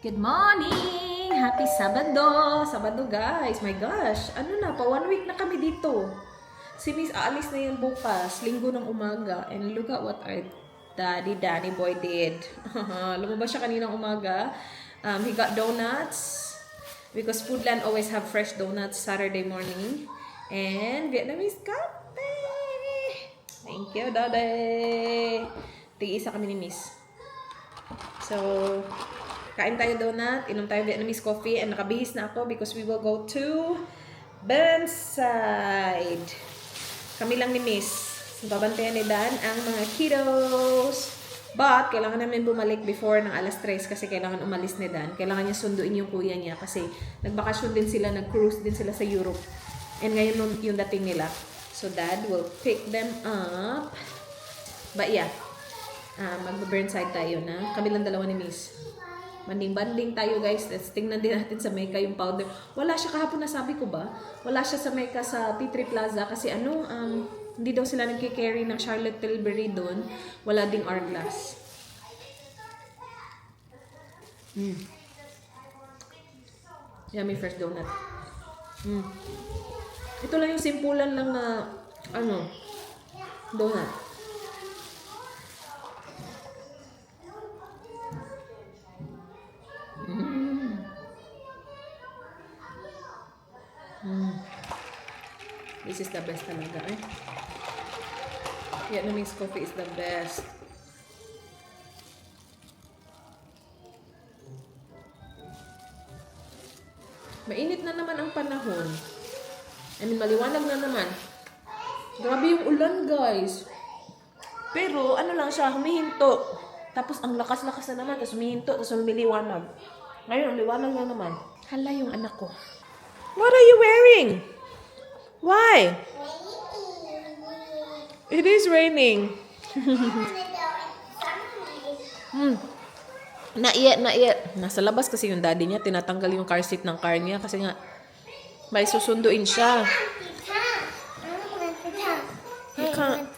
Good morning! Happy Sabado! Sabado guys! My gosh! Ano na, pa 1 week na kami dito. Si Miss aalis na yan bukas, linggo ng umaga. And look at what our Danny boy did. Lumabas siya kaninang umaga. He got donuts. Because Foodland always have fresh donuts Saturday morning. And Vietnamese coffee! Thank you, Daddy! Tig-isa kami ni Miss. So, kain tayo donut, inom tayo Vietnamese coffee, and nakabihis na ako because we will go to Burnside. Kami lang ni Miss. Babantayan ni Dan ang mga kiddos. But, kailangan namin bumalik before ng alas 3 kasi kailangan umalis ni Dan. Kailangan niya sunduin yung kuya niya kasi nagbakasyon din sila, nag-cruise din sila sa Europe. And ngayon yung dating nila. So, Dad will pick them up. But yeah, mag-Burnside tayo na. Kami lang dalawa ni Miss. Banding-banding tayo guys. Let's tingnan din natin sa Mecca yung powder. Wala siya kahapon, nasabi ko ba? Wala siya sa Mecca sa T3 Plaza kasi hindi daw sila nagkikarry ng Charlotte Tilbury doon. Wala ding Hourglass. Yummy fresh donut. Ito lang yung simpulan lang na donut. This is the best talaga, eh. Vietnamese coffee is the best. Mainit na naman ang panahon. Maliwanag na naman. Grabe yung ulan, guys. Pero, lang siya, humihinto. Tapos, ang lakas-lakas na naman. Tapos, humihinto. Tapos, lumiliwanag. Ngayon, ang liwanag na naman. Hala yung anak ko. What are you wearing? Why? It is raining. Not yet. Nasa labas kasi yung daddy niya. Tinatanggal yung car seat ng car niya. Kasi nga, may susunduin siya. You can't.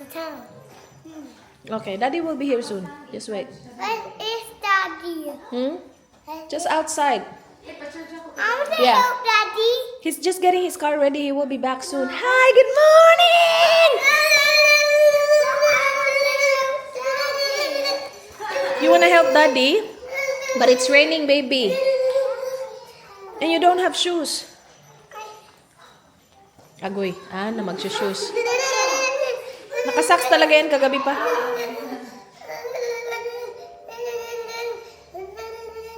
Okay, daddy will be here soon. Just wait. Where is Daddy? Just outside. I want to Yeah. help Daddy. He's just getting his car ready. He will be back soon. Hi, good morning! You wanna help daddy? But it's raining, baby. And you don't have shoes. Agoy. Na mag-shoes. Nakasaks talaga yan kagabi pa.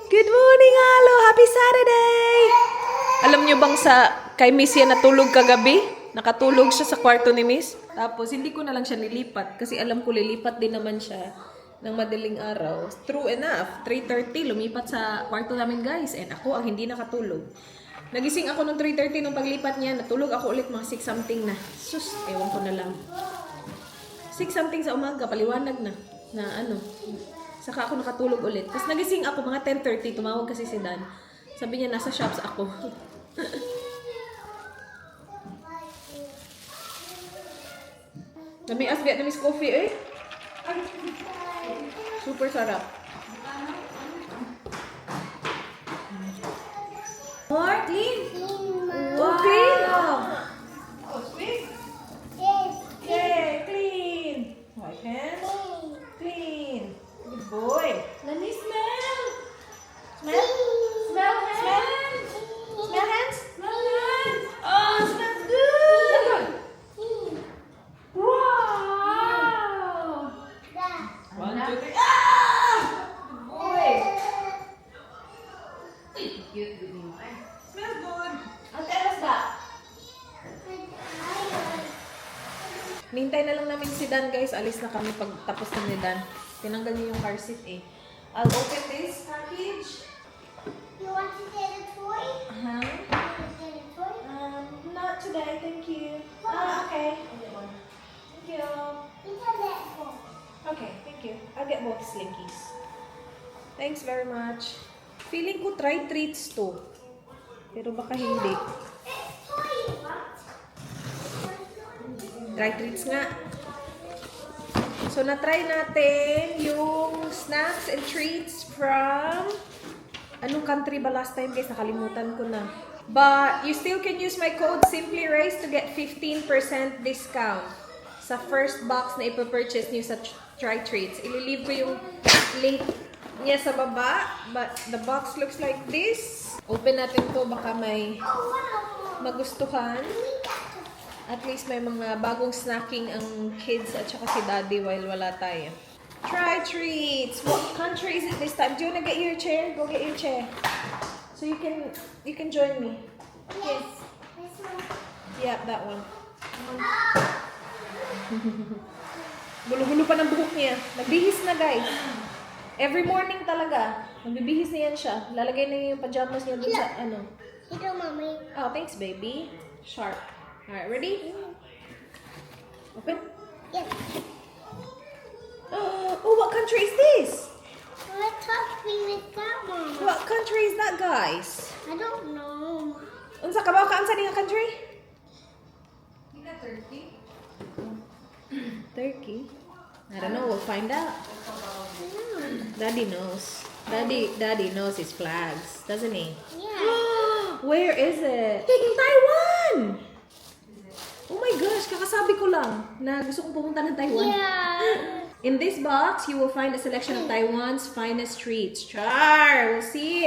Good morning, Alo! Happy Saturday! Alam niyo bang kay Miss yan natulog kagabi? Nakatulog siya sa kwarto ni Miss. Tapos, hindi ko na lang siya nilipat. Kasi alam ko lilipat din naman siya ng madaling araw. True enough, 3:30 lumipat sa kwarto namin, guys. And ako ang hindi nakatulog. Nagising ako nung 3:30 nung paglipat niya. Natulog ako ulit mga 6 something na. Sus, ewan ko na lang. 6 something sa umaga, paliwanag na. Saka ako nakatulog ulit. Tapos nagising ako mga 10:30, tumawag kasi si Dan. Sabi niya, nasa shops ako. Namias Vietnamese coffee, eh. Super sarap. More clean. Okay. Oh, sweet. Yes. Yay, clean. Wipe hands. Clean. Good boy. Let me smell. Smell. Smell hands. Smell hands. Smell hands. Oh, smells good. Wow. 1, 2, 3. Good boy. Cute, baby. Smells good. Ate, alas ba? Nintay na lang namin si Dan, guys. Alis na kami pag tapos na ni Dan. Tinanggal niya yung car seat, eh. I'll open this package. You want to get a toy? Uh-huh. You want to get a toy? Not today, thank you. Okay. Thank you. It's a netball. Okay, thank you. I'll get both slinkies. Thanks very much. Feeling ko try treats to. Pero baka hindi. Try treats nga. So, na-try natin yung snacks and treats from Anong country ba last time, guys? Nakalimutan ko na. But you still can use my code SimplyRace to get 15% discount sa first box na ipapurchase niyo sa Try Treats. Ililive ko yung link niya sa baba. But the box looks like this. Open natin to, baka may magustuhan. At least may mga bagong snacking ang kids at saka si daddy while wala tayo. Try Treats! What country is it this time? Do you wanna get your chair? Go get your chair. So you can join me. Yes. This one. Yeah, that one. Gulo-gulo pa ng buhok niya. Nagbihis na, guys. Every morning talaga. Nagbibihis na yan siya. Lalagay na niya yung pajamas niya dun sa ano. Ito, mommy. Oh, thanks, baby. Sharp. Alright, ready? Open. Yes. Oh, what country is this? What topping is that, Mama? What country is that, guys? I don't know. Unsa ka ba? Kaunsa din nga country? Turkey? I don't know. We'll find out. Daddy knows. Daddy knows his flags, doesn't he? Yeah. Where is it? Taiwan! Oh my gosh, kakasabi ko lang na gusto kong pumunta ng Taiwan. Yeah. In this box, you will find a selection of Taiwan's finest treats. Char! We'll see.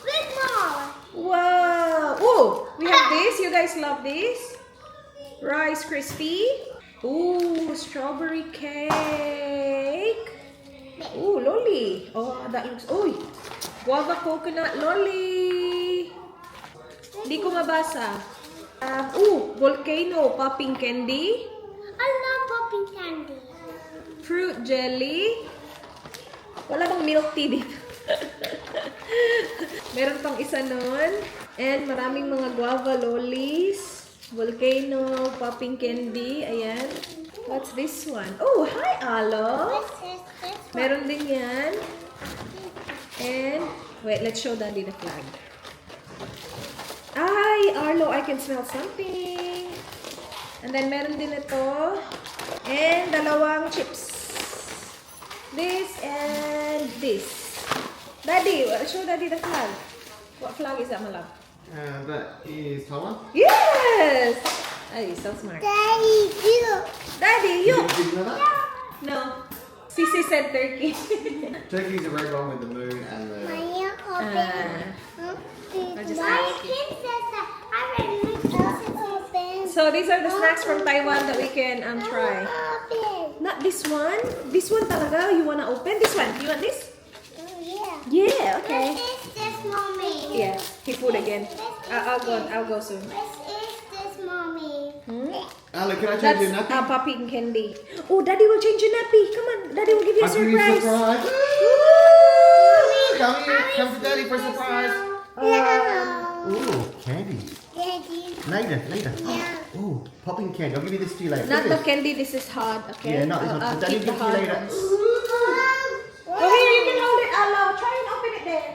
Big Mom. Wow! Oh, we have this. You guys love this? Rice Krispie. Ooh, strawberry cake. Ooh, lolly. Oh, that looks... Uy! Guava coconut lolly. Hindi ko mabasa. Volcano popping candy. I love popping candy. Fruit jelly. Wala bang milk tea dito? Meron pang isa nun. And maraming mga guava lollies. Volcano popping candy. Ayan. What's this one? Oh, hi, Alo. This is this one. Meron din yan. And, wait, let's show Daddy the flag. Ay, Arlo, I can smell something. And then, meron din ito. And, dalawang chips. This and this. Daddy, show Daddy the flag. What flag is that, my love? That is Taiwan. Yes! Ay, so smart. Daddy, you. Daddy, you! Did you know that? No. Sissy said turkey. Turkey's a red one with the moon and the. My open. I just Why asked you. kid says that? I read my clothes open. So, these are the snacks from Taiwan that we can try. Open. Not this one. This one talaga. You wanna open? This one. You want this? Oh, yeah. Yeah, okay. This is this mommy. Yeah, he food again. I'll go soon. This is this mommy. Alec, can I change That's your nappy? Poppy and candy. Oh, Daddy will change your nappy. Come on, Daddy will give you a I'll give you a surprise. surprise. Woo! Come here, come to Daddy for a surprise. No. Ooh, candy. Daddy. Later. Yeah. Ooh, popping candy. I'll give you this to you later. Not Look the at this. candy. This is hot. Okay. Yeah, not this one. I'll Daddy keep the will give you hot later. ones. Oh, here you can hold it. Alo, try and open it there.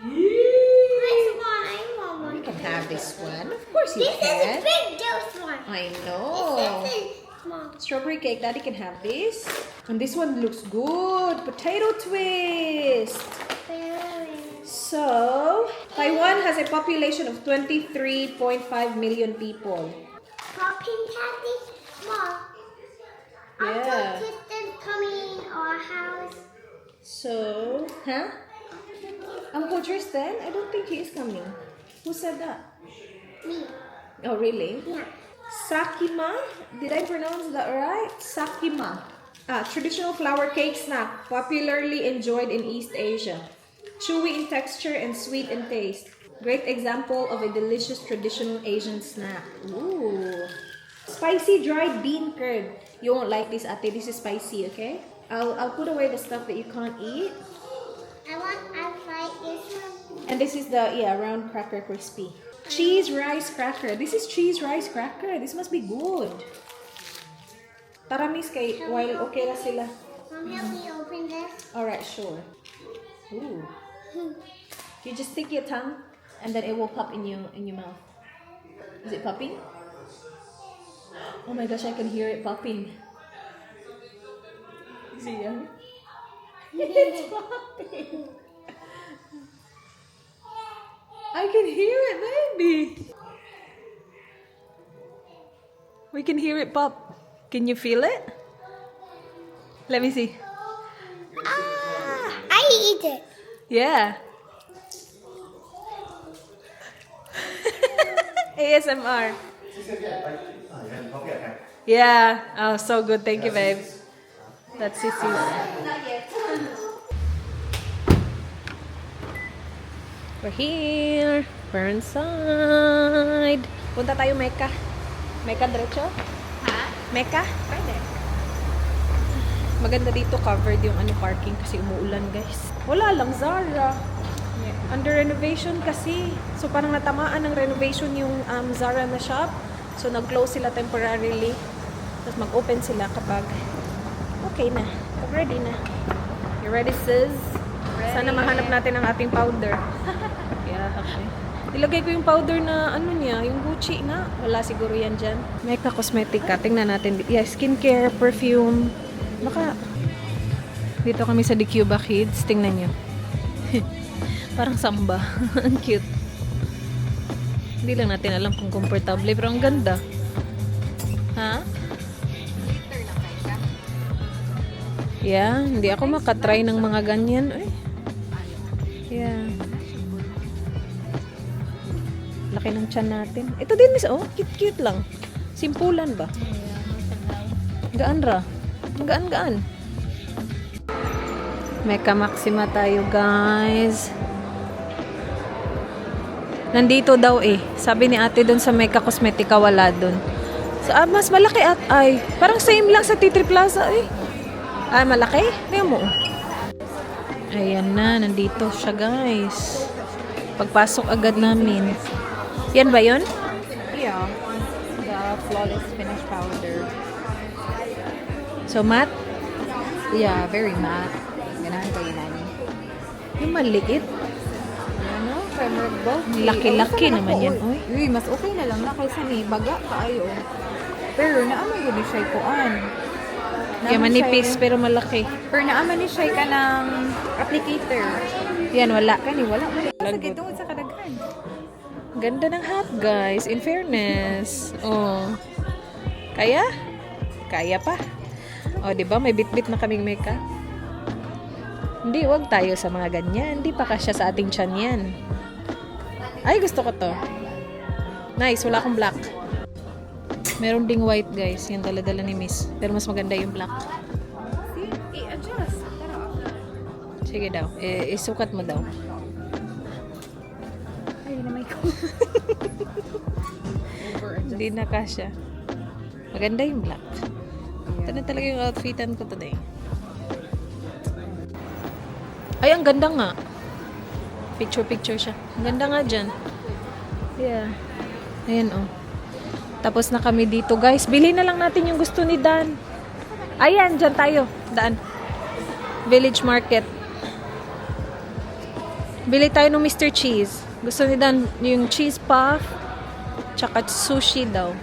Which one? I want one. You can have this one. Of course you This is a can. big dose one. I know. This is small. Strawberry cake, Daddy can have this. And this one looks good. Potato twist. So, Taiwan has a population of 23.5 million people. Popping candy? Mom. Yeah. Uncle Tristan coming in our house. So, huh? Uncle Tristan? I don't think he is coming. Who said that? Me. Oh, really? Yeah. Sakima? Did I pronounce that right? Sakima. Traditional flour cake snack, popularly enjoyed in East Asia. Chewy in texture and sweet in taste. Great example of a delicious traditional Asian snack. Ooh. Spicy dried bean curd. You won't like this, Ate. This is spicy, okay? I'll put away the stuff that you can't eat. I like this one. And this is the, round cracker crispy. Cheese rice cracker. This is cheese rice cracker. This must be good. Tara, miss, kay while okay na sila. Mom, help me open this. Alright, sure. Ooh. You just stick your tongue and then it will pop in your mouth. Is it popping? Oh my gosh, I can hear it popping. See ya? It's popping. I can hear it, baby. We can hear it pop. Can you feel it? Let me see. I eat it. Yeah. ASMR. She said, yeah. Oh, yeah. Okay, okay. Yeah. Oh, so good. Thank you, babe. That's Sissy's. We're here. We're inside. Punta tayo Mecca. Mecca diretso? Ha? Mecca? Pwede. Maganda dito, covered yung parking kasi umuulan, guys. Wala lang, Zara. Under renovation kasi. So, parang natamaan ng renovation yung Zara na shop. So, nag-close sila temporarily. Tapos, mag-open sila kapag okay na. Kapag ready na. You ready, sis? Sana mahanap natin ang ating powder. Yeah, okay. Ilagay ko yung powder na niya, yung Gucci na. Wala siguro yan dyan. Mecca Cosmetica. Tingnan natin. Yeah, skincare, perfume. Baka dito kami sa The Cuba Kids. Tingnan nyo. Parang samba. Ang cute. Hindi lang natin alam kung comfortable. Pero ang ganda. Ha? Glitter lang kayo siya. Yeah. Hindi ako makatry ng mga ganyan. Ay. Yeah. Laki ng tiyan natin. Ito din, miss. Oh, cute-cute lang. Simpulan ba? Gaan ra. Gaan-gaan. Mecca Maxima tayo, guys. Nandito daw eh. Sabi ni ate doon sa Mecca Cosmetica, wala doon. So, mas malaki at ay. Parang same lang sa T3 Plaza eh. Ah, malaki? Tingnan mo. Ayan na, nandito siya, guys. Pagpasok agad namin. Yan ba yun? Yeah. The flawless finish powder. So, matte? Yeah, very matte. Ganahan kayo nani. Yung maliit. Ano? Memorable. Laki-laki naman yan, oy. Uy, mas okay na lang na kaysa ni baga kaayo. Pero naaman yun ni siya kuan. Kaya manipis pero malaki. Pero naaman ni siya ka ng applicator. Yan, wala. Kani wala man. Sa Lagot. tungod sa kadaghan. Ganda ng hat, guys. In fairness. Oh. Kaya? Kaya pa. Oh, di ba? May bit-bit na kaming Mecca. Hindi, wag tayo sa mga ganyan. Hindi pa kasya sa ating tiyan yan. Ay, gusto ko to. Nice. Wala akong black. Meron ding white, guys. Yan dala-dala ni Miss. Pero mas maganda yung black. See? I-adjust. Tara. Sige daw. Isukat mo daw. Ay, na may ko. Hindi na kasya. Maganda yung black. Ito na talaga yung outfitan ko today. Ay, ang ganda nga. Picture-picture siya. Ang ganda nga dyan. Yeah. Ayan, oh. Tapos na kami dito, guys. Bili na lang natin yung gusto ni Dan. Ayan, dyan tayo. Daan. Village Market. Bili tayo ng Mr. Cheese. Gusto ni Dan yung cheese puff. Tsaka sushi daw.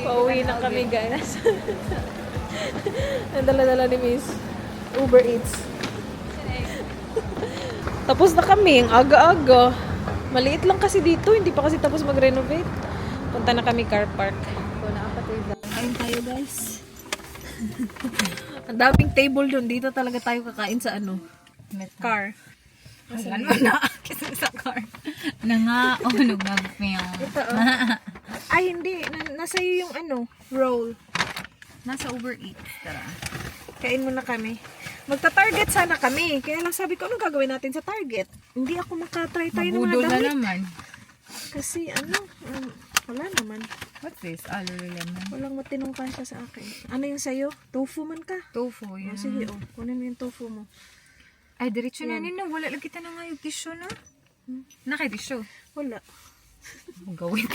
Pauwi na kami, guys. Ang dala-dala ni Miss. Uber Eats. Tapos na kami. Ang aga-aga. Maliit lang kasi dito. Hindi pa kasi tapos mag-renovate. Punta na kami car park. Kain tayo, guys. Ang daming table doon. Dito talaga tayo kakain sa car. Alam mo na. Kasi sa car. Na nga. Oh, lugag mo. Ito, oh. Ay, hindi. Nasa iyo yung roll. Nasa Uber Eats. Tara. Kain muna kami. Magta-target sana kami. Kaya lang sabi ko, anong gagawin natin sa target? Hindi ako makatry tayo ng mga Mabudol na damit. naman. Kasi wala naman. What's this? Ah, Lululemon. Walang matinong kasya sa akin. Ano yung sayo? Tofu man ka? Tofu, yun. Oh, sige, kunin mo yung tofu mo. Ay, diretso na nino. Wala lang kita na nga yung tissue na. Naka-tissue. Wala. Gawin.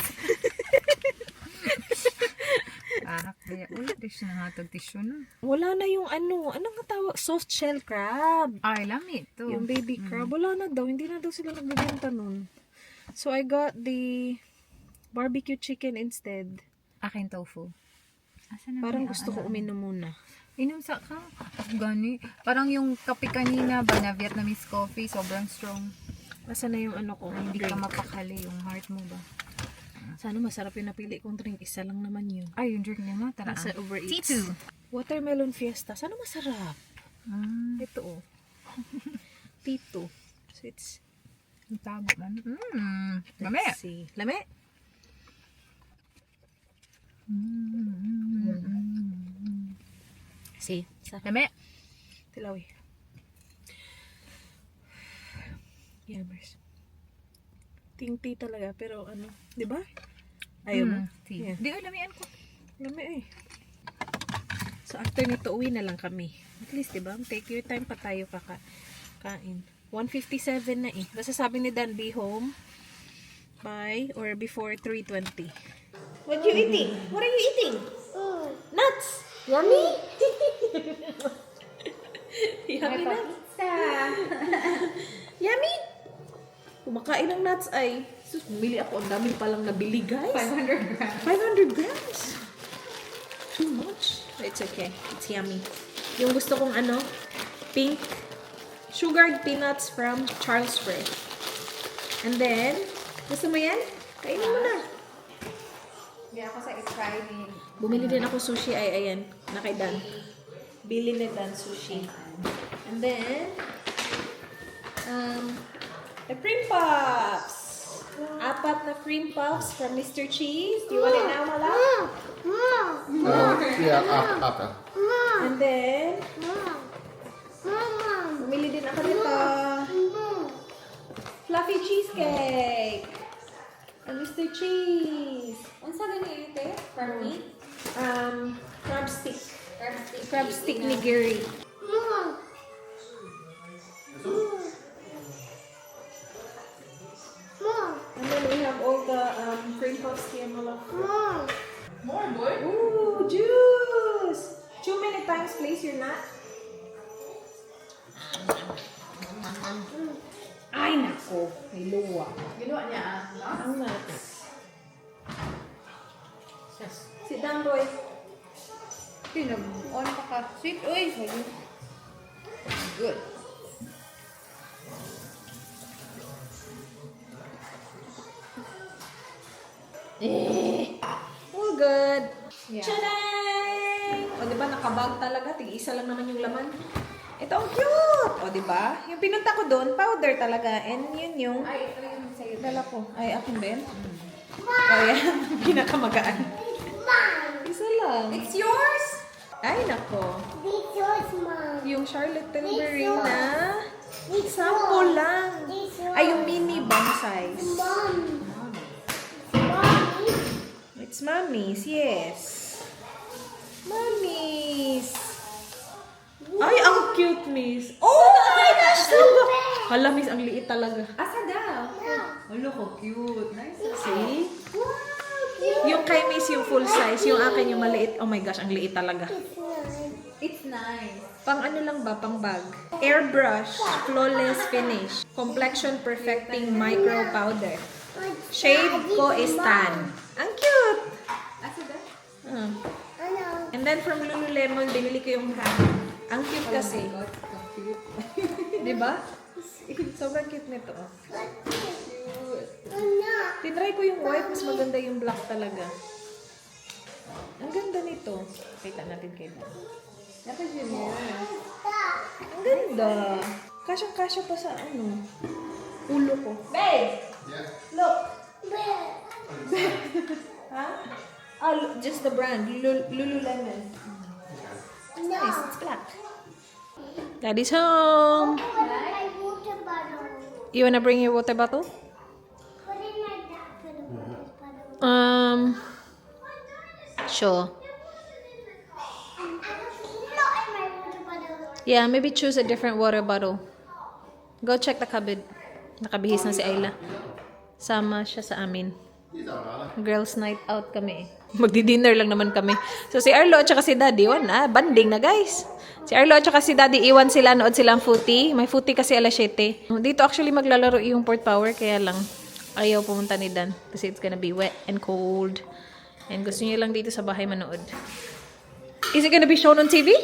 Kaya ulit tissue na nga tissue na. Wala na yung anong tawag? Soft shell crab. Ay, lamit to. Yung baby crab. Wala na daw. Hindi na daw sila nagbibenta nun. So, I got the barbecue chicken instead. Akin tofu. Asa na Parang may gusto ko uminom muna. Inom sa ka? Gani. Parang yung kape kanina ba na Vietnamese coffee, sobrang strong. Asa na yung ano ko? Hindi ka mapakali yung heart mo ba? Sana masarap yung napili kong drink. Isa lang naman yun. Ay, yung drink niya mo. Tara. Nasa Uber Eats. T2. Watermelon Fiesta. Sana masarap. Ito oh. Tito. So it's Ang tago man. Mami. let's see. Lame? See? Sarap. Mami. Tilawi. Yammers. Ting-tea talaga. Pero ano, di ba? Ayaw mo? Yeah. Di, lamian ko. Lame eh. So after nito, uwi na lang kami. At least, di ba? Take your time pa tayo kakain. 1:57 na eh. Basta sabi ni Dan, be home by or before 3:20. What you eating? What are you eating? Nuts! Yummy? Yummy nuts? Yummy? Kumakain ng nuts ay. Sus, bumili ako. Ang dami palang nabili, guys. 500 grams. 500 grams? Too much? It's okay. It's yummy. Yung gusto kong ano, pink sugared peanuts from Charles Frith. And then, gusto mo yan? Kainin mo na. Hindi ako sa exciting. Bumili din ako sushi. Ay, ayan. Na kay Dan. Bili ni Dan sushi. And then, the cream puffs. 4 na cream puffs from Mr. Cheese. Do you want it now, Mala? Yeah, after. And then, bumili din ako nito. Fluffy cheesecake. And Mr. Cheese. Ang sa ganyan ito eh? For me? Crab stick. Crab stick nigiri. And then we have all the cream puffs here, Mala. More, boy. Ooh, juice! Too many times place your nut. Ay, nako. May luwa. Ginawa niya Ang nuts. Sit down, boy. Pinag-on pa ka. Sweet. Uy, sabi. Good. All good. Yeah. Tadang! O, diba, nakabag talaga. Tig-isa lang naman yung laman. Ito, ang cute! O, diba? Yung pinunta ko doon, powder talaga. And yun yung Ay, ito yung sa'yo. dala ko. Ay, akin ba yun? O, yan. Pinakamagaan. Isa lang. It's yours? Ay, nako. This yours, Mom. Yung Charlotte Tilbury This na This sample lang. This yours. Ay, yung mini bomb size. Mom. Mommy. It's mommy's, yes. Mommy's. Ay, ang cute, miss. Oh my gosh! Hala, miss, ang liit talaga. Asa daw? Alo ko, cute. Nice. See? Wow, cute. Yung kay miss, yung full size. Yung akin, yung maliit. Oh my gosh, ang liit talaga. It's nice. Pang ano lang ba? Pang bag. Airbrush. Flawless finish. Complexion perfecting micro powder. Shade ko is tan. Ang cute! Asa daw? Ah. Ano? And then from Lululemon, binili ko yung brand. Ang cute kasi. Di ba? Sobrang cute nito. Oh. Ano? Tinry ko yung white, mas maganda yung black talaga. Ang ganda nito. Kita natin kay Dan. Dapat yun yun. Ang ganda. Kasyang-kasya pa sa ano. Ulo ko. Babe! Yeah. Look! Bear. Ha? Ah, just the brand. Lululemon. It's nice. It's black. Daddy's home. My water bottle. You wanna bring your water bottle? Put it like that for the water bottle. Sure. Not in my water bottle. Yeah, maybe choose a different water bottle. Go check the cupboard. Nakabihis na si Ayla. Sama siya sa amin. Girls night out kami eh. Magdi-dinner lang naman kami. So si Arlo at saka si Daddy, banding na guys. Si Arlo at saka si Daddy, iwan sila, nood silang footy. May footy kasi alas 7. Dito actually maglalaro yung Port Power, kaya lang ayaw pumunta ni Dan. Kasi it's gonna be wet and cold. And gusto niyo lang dito sa bahay manood. Is it gonna be shown on TV?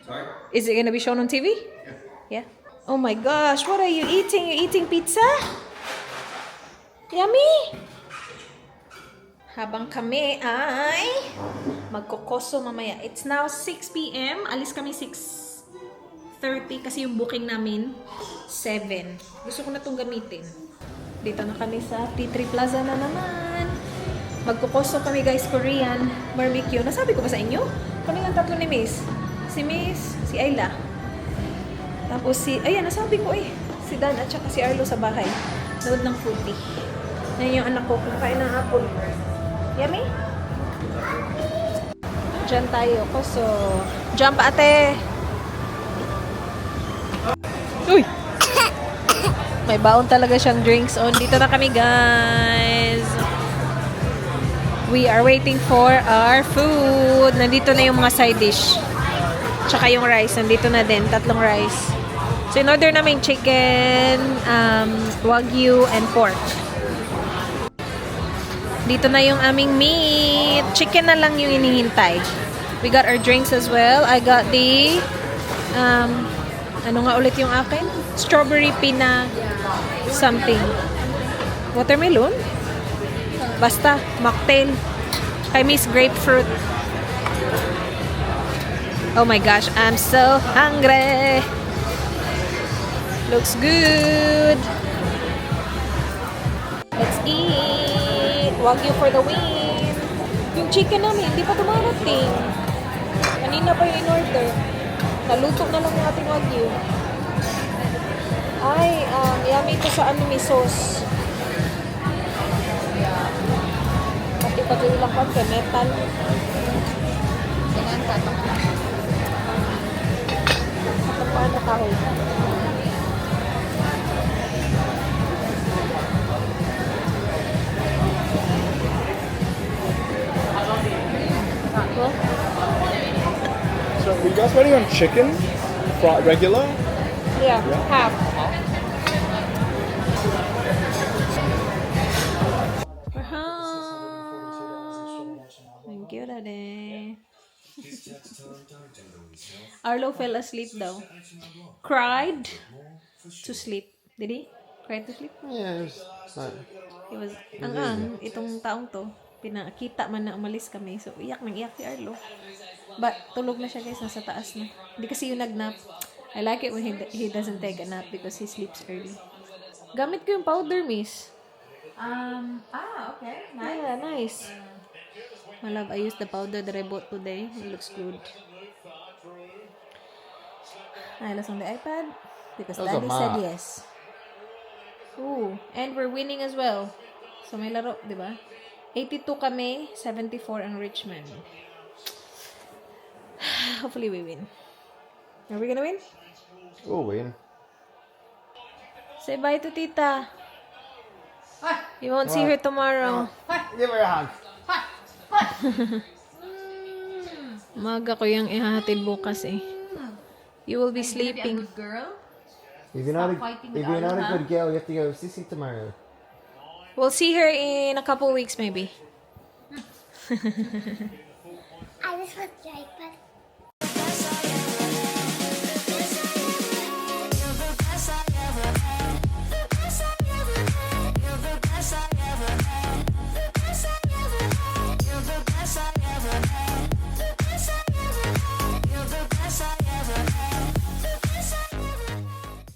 Sorry? Is it gonna be shown on TV? Yeah. Oh my gosh, what are you eating? You eating pizza? Yummy! Habang kami ay magkokoso mamaya. It's now 6 p.m. Alis kami 6:30 kasi yung booking namin 7. Gusto ko na itong gamitin. Dito na kami sa T3 Plaza na naman. Magkokoso kami guys, Korean barbecue. Nasabi ko ba sa inyo? Kami lang tatlo ni Miss. Si Miss, si Ayla. Tapos ayan, nasabi ko si Dan at saka si Arlo sa bahay. Nood ng fruity. Yan yung anak ko, kumakain ng apple. Yummy? Diyan tayo, koso. Jump, ate! Uy! May baon talaga siyang drinks on. Dito na kami, guys. We are waiting for our food. Nandito na yung mga side dish. Tsaka yung rice. Nandito na din. 3 rice. So, in order namin chicken, wagyu, and pork. Dito na yung aming meat. Chicken na lang yung inihintay. We got our drinks as well. I got the, ano nga ulit yung akin? Strawberry pina something. Watermelon? Basta, mocktail. Kay Miss Grapefruit. Oh my gosh, I'm so hungry. Looks good. Let's eat. Wagyu for the win. Yung chicken namin, hindi pa dumarating. Kanina pa yung in-order. Naluto na lang yung ating wagyu. Ay, yummy ito sa may sauce. Pati lang pa sa metal. Ganyan ka. At paano kahoy? So, were you guys waiting on chicken? Regular? Yeah, half. We're home. Thank you, Daddy. Arlo fell asleep daw. Cried to sleep. Did he? Cried to sleep? Yeah, it was like, He was, itong taong to, pinakita man na umalis kami. So, iyak nang iyak si Arlo. But, tulog na siya guys, nasa taas na. Hindi kasi yung nagnap. I like it when he doesn't take a nap because he sleeps early. Gamit ko yung powder, miss. Okay. Nice. Yeah, nice. My love, I used the powder that I bought today. It looks good. I was on the iPad because That was a Daddy said map. yes. Ooh, and we're winning as well. So may laro, di ba? 82 kami, 74 ang Richmond. Hopefully we win. Are we gonna win? we'll win. Say bye to Tita. You won't see her tomorrow. Give her a hug. Maga ko yung ihahatid bukas eh. You will be sleeping. Good girl. If you're not fighting if with you're not Arlo, a good girl, you have to go sissy tomorrow. We'll see her in a couple weeks maybe. I just want the iPad.